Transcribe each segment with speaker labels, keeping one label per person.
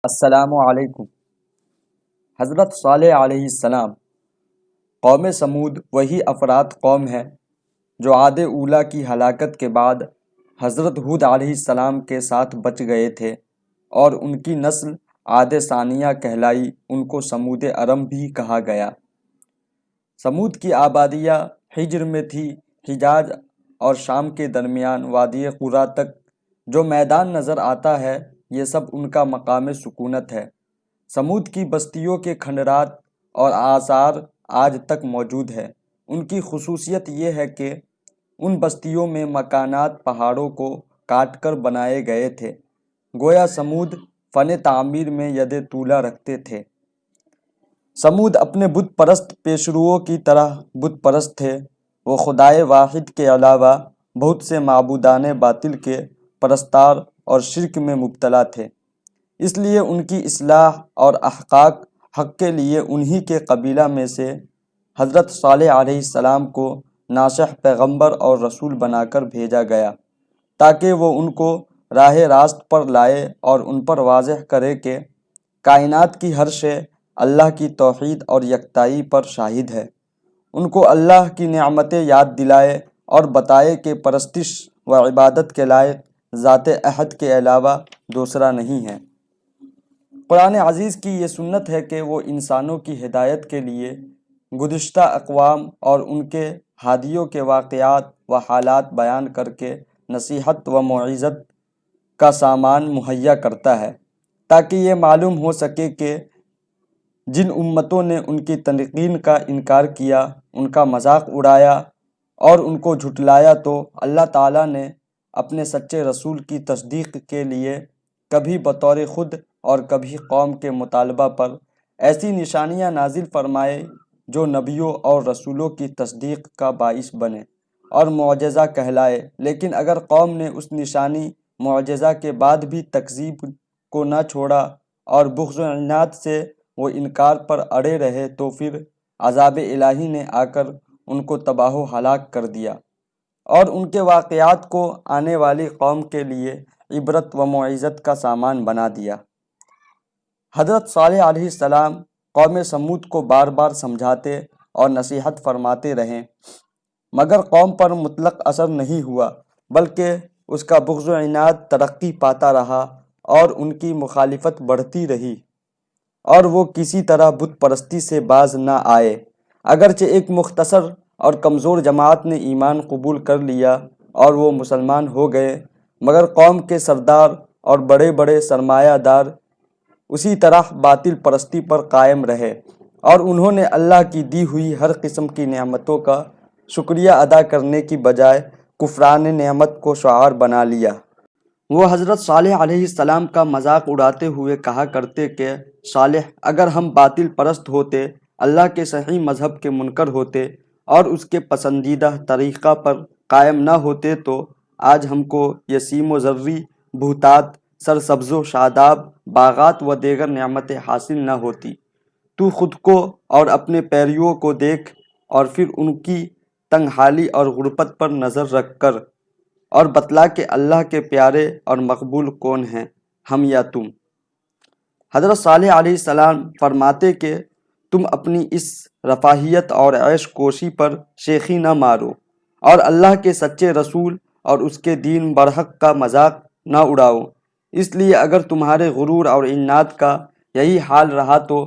Speaker 1: السلام علیکم۔ حضرت صالح علیہ السلام۔ قوم سمود وہی افراد قوم ہے جو عاد اولیٰ کی ہلاکت کے بعد حضرت ہود علیہ السلام کے ساتھ بچ گئے تھے، اور ان کی نسل عاد ثانیہ کہلائی۔ ان کو سمود ارم بھی کہا گیا۔ سمود کی آبادیاں حجر میں تھی، حجاز اور شام کے درمیان وادی قرا تک جو میدان نظر آتا ہے، یہ سب ان کا مقام سکونت ہے۔ سمود کی بستیوں کے کھنڈرات اور آثار آج تک موجود ہے۔ ان کی خصوصیت یہ ہے کہ ان بستیوں میں مکانات پہاڑوں کو کاٹ کر بنائے گئے تھے، گویا سمود فن تعمیر میں ید طولہ رکھتے تھے۔ سمود اپنے بت پرست پیشروؤں کی طرح بت پرست تھے۔ وہ خدائے واحد کے علاوہ بہت سے معبودان باطل کے پرستار اور شرک میں مبتلا تھے، اس لیے ان کی اصلاح اور احقاق حق کے لیے انہی کے قبیلہ میں سے حضرت صالح علیہ السلام کو ناصح پیغمبر اور رسول بنا کر بھیجا گیا، تاکہ وہ ان کو راہ راست پر لائے اور ان پر واضح کرے کہ کائنات کی ہر شے اللہ کی توحید اور یکتائی پر شاہد ہے۔ ان کو اللہ کی نعمتیں یاد دلائے اور بتائے کہ پرستش و عبادت کے لائق ذات احد کے علاوہ دوسرا نہیں ہے۔ قرآن عزیز کی یہ سنت ہے کہ وہ انسانوں کی ہدایت کے لیے گزشتہ اقوام اور ان کے ہادیوں کے واقعات و حالات بیان کر کے نصیحت و موعظت کا سامان مہیا کرتا ہے، تاکہ یہ معلوم ہو سکے کہ جن امتوں نے ان کی تلقین کا انکار کیا، ان کا مذاق اڑایا اور ان کو جھٹلایا، تو اللہ تعالیٰ نے اپنے سچے رسول کی تصدیق کے لیے کبھی بطور خود اور کبھی قوم کے مطالبہ پر ایسی نشانیاں نازل فرمائے جو نبیوں اور رسولوں کی تصدیق کا باعث بنے اور معجزہ کہلائے۔ لیکن اگر قوم نے اس نشانی معجزہ کے بعد بھی تکذیب کو نہ چھوڑا اور بغض و عناد سے وہ انکار پر اڑے رہے، تو پھر عذاب الہی نے آ کر ان کو تباہ و ہلاک کر دیا اور ان کے واقعات کو آنے والی قوم کے لیے عبرت و موعظت کا سامان بنا دیا۔ حضرت صالح علیہ السلام قوم سمود کو بار بار سمجھاتے اور نصیحت فرماتے رہے، مگر قوم پر مطلق اثر نہیں ہوا، بلکہ اس کا بغض و عناد ترقی پاتا رہا اور ان کی مخالفت بڑھتی رہی، اور وہ کسی طرح بت پرستی سے باز نہ آئے۔ اگرچہ ایک مختصر اور کمزور جماعت نے ایمان قبول کر لیا اور وہ مسلمان ہو گئے، مگر قوم کے سردار اور بڑے بڑے سرمایہ دار اسی طرح باطل پرستی پر قائم رہے، اور انہوں نے اللہ کی دی ہوئی ہر قسم کی نعمتوں کا شکریہ ادا کرنے کی بجائے کفران نعمت کو شعار بنا لیا۔ وہ حضرت صالح علیہ السلام کا مذاق اڑاتے ہوئے کہا کرتے کہ صالح، اگر ہم باطل پرست ہوتے، اللہ کے صحیح مذہب کے منکر ہوتے اور اس کے پسندیدہ طریقہ پر قائم نہ ہوتے، تو آج ہم کو یہ سیم و زرعی بہتات، سرسبز و شاداب باغات و دیگر نعمتیں حاصل نہ ہوتی۔ تو خود کو اور اپنے پیرویوں کو دیکھ اور پھر ان کی تنگ حالی اور غربت پر نظر رکھ کر اور بتلا کہ اللہ کے پیارے اور مقبول کون ہیں، ہم یا تم۔ حضرت صالح علیہ السلام فرماتے کہ تم اپنی اس رفاہیت اور عیش کوشی پر شیخی نہ مارو اور اللہ کے سچے رسول اور اس کے دین برحق کا مذاق نہ اڑاؤ، اس لیے اگر تمہارے غرور اور عناد کا یہی حال رہا تو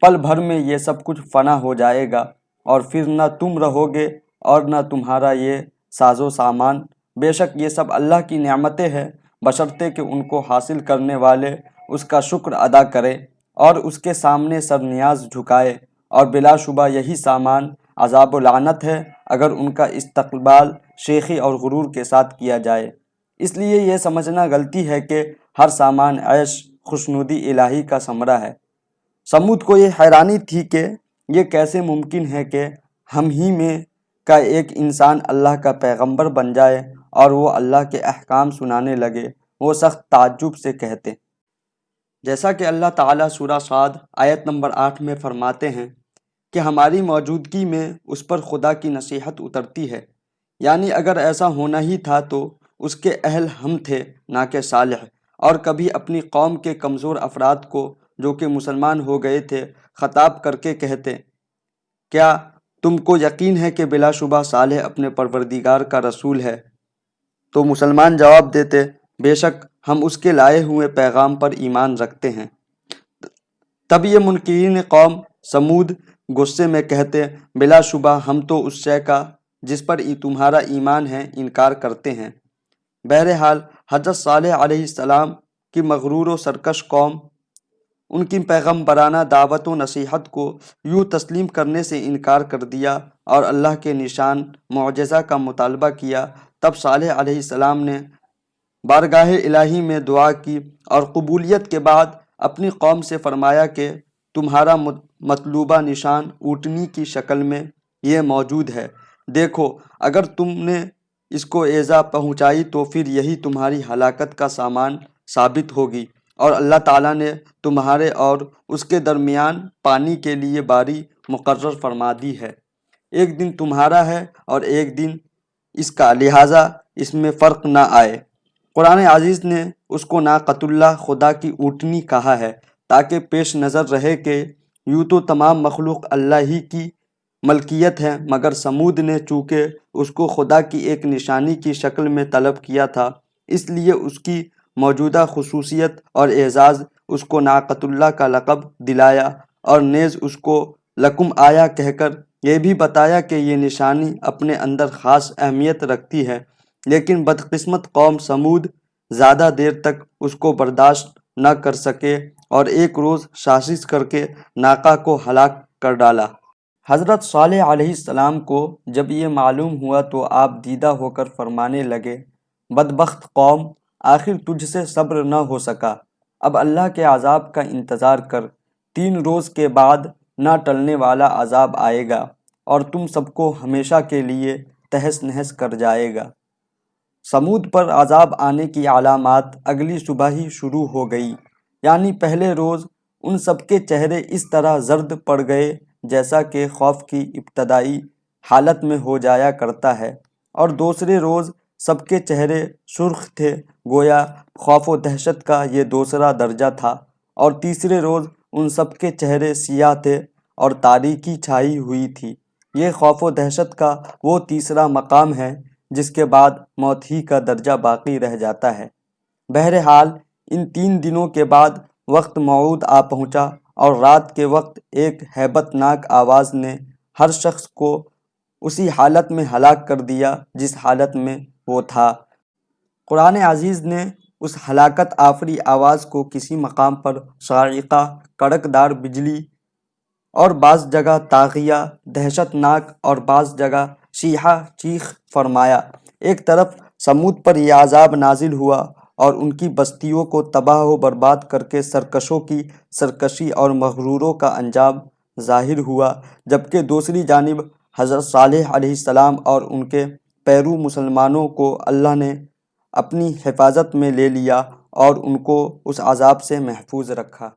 Speaker 1: پل بھر میں یہ سب کچھ فنا ہو جائے گا، اور پھر نہ تم رہو گے اور نہ تمہارا یہ ساز و سامان۔ بے شک یہ سب اللہ کی نعمتیں ہیں، بشرطے کہ ان کو حاصل کرنے والے اس کا شکر ادا کرے اور اس کے سامنے سر نیاز جھکائے، اور بلا شبہ یہی سامان عذاب و لعنت ہے اگر ان کا استقبال شیخی اور غرور کے ساتھ کیا جائے۔ اس لیے یہ سمجھنا غلطی ہے کہ ہر سامان عیش خوشنودی الہی کا ثمرہ ہے۔ سمود کو یہ حیرانی تھی کہ یہ کیسے ممکن ہے کہ ہم ہی میں کا ایک انسان اللہ کا پیغمبر بن جائے اور وہ اللہ کے احکام سنانے لگے۔ وہ سخت تعجب سے کہتے، جیسا کہ اللہ تعالیٰ سورہ صاد آیت نمبر 8 میں فرماتے ہیں کہ ہماری موجودگی میں اس پر خدا کی نصیحت اترتی ہے، یعنی اگر ایسا ہونا ہی تھا تو اس کے اہل ہم تھے، نہ کہ صالح، اور کبھی اپنی قوم کے کمزور افراد کو جو کہ مسلمان ہو گئے تھے خطاب کر کے کہتے، کیا تم کو یقین ہے کہ بلا شبہ صالح اپنے پروردگار کا رسول ہے؟ تو مسلمان جواب دیتے، بے شک ہم اس کے لائے ہوئے پیغام پر ایمان رکھتے ہیں۔ تب یہ منکرین قوم سمود غصے میں کہتے، بلا شبہ ہم تو اس شے کا جس پر تمہارا ایمان ہے انکار کرتے ہیں۔ بہرحال حضرت صالح علیہ السلام کی مغرور و سرکش قوم ان کی پیغمبرانہ دعوت و نصیحت کو یوں تسلیم کرنے سے انکار کر دیا اور اللہ کے نشان معجزہ کا مطالبہ کیا۔ تب صالح علیہ السلام نے بارگاہ الہی میں دعا کی اور قبولیت کے بعد اپنی قوم سے فرمایا کہ تمہارا مطلوبہ نشان اونٹنی کی شکل میں یہ موجود ہے، دیکھو اگر تم نے اس کو ایذا پہنچائی تو پھر یہی تمہاری ہلاکت کا سامان ثابت ہوگی، اور اللہ تعالیٰ نے تمہارے اور اس کے درمیان پانی کے لیے باری مقرر فرما دی ہے، ایک دن تمہارا ہے اور ایک دن اس کا، لہٰذا اس میں فرق نہ آئے۔ قرآن عزیز نے اس کو ناقۃ اللہ، خدا کی اونٹنی کہا ہے تاکہ پیش نظر رہے کہ یوں تو تمام مخلوق اللہ ہی کی ملکیت ہے، مگر سمود نے چونکہ اس کو خدا کی ایک نشانی کی شکل میں طلب کیا تھا، اس لیے اس کی موجودہ خصوصیت اور اعزاز اس کو ناقۃ اللہ کا لقب دلایا، اور نیز اس کو لکم آیا کہہ کر یہ بھی بتایا کہ یہ نشانی اپنے اندر خاص اہمیت رکھتی ہے۔ لیکن بدقسمت قوم سمود زیادہ دیر تک اس کو برداشت نہ کر سکے اور ایک روز سازش کر کے ناقہ کو ہلاک کر ڈالا۔ حضرت صالح علیہ السلام کو جب یہ معلوم ہوا تو آپ دیدہ ہو کر فرمانے لگے، بدبخت قوم، آخر تجھ سے صبر نہ ہو سکا، اب اللہ کے عذاب کا انتظار کر، 3 روز کے بعد نہ ٹلنے والا عذاب آئے گا اور تم سب کو ہمیشہ کے لیے تہس نہس کر جائے گا۔ سمود پر عذاب آنے کی علامات اگلی صبح ہی شروع ہو گئی، یعنی پہلے روز ان سب کے چہرے اس طرح زرد پڑ گئے جیسا کہ خوف کی ابتدائی حالت میں ہو جایا کرتا ہے، اور دوسرے روز سب کے چہرے سرخ تھے گویا خوف و دہشت کا یہ دوسرا درجہ تھا، اور تیسرے روز ان سب کے چہرے سیاہ تھے اور تاریکی چھائی ہوئی تھی۔ یہ خوف و دہشت کا وہ تیسرا مقام ہے جس کے بعد موت ہی کا درجہ باقی رہ جاتا ہے۔ بہرحال ان 3 دنوں کے بعد وقت موعود آ پہنچا، اور رات کے وقت ایک ہیبت ناک آواز نے ہر شخص کو اسی حالت میں ہلاک کر دیا جس حالت میں وہ تھا۔ قرآن عزیز نے اس ہلاکت آفری آواز کو کسی مقام پر صاعقہ، کڑک دار بجلی، اور بعض جگہ طاغیہ، دہشت ناک، اور بعض جگہ صیحہ، چیخ فرمایا۔ ایک طرف سمود پر یہ عذاب نازل ہوا اور ان کی بستیوں کو تباہ و برباد کر کے سرکشوں کی سرکشی اور مغروروں کا انجام ظاہر ہوا، جبکہ دوسری جانب حضرت صالح علیہ السلام اور ان کے پیرو مسلمانوں کو اللہ نے اپنی حفاظت میں لے لیا اور ان کو اس عذاب سے محفوظ رکھا۔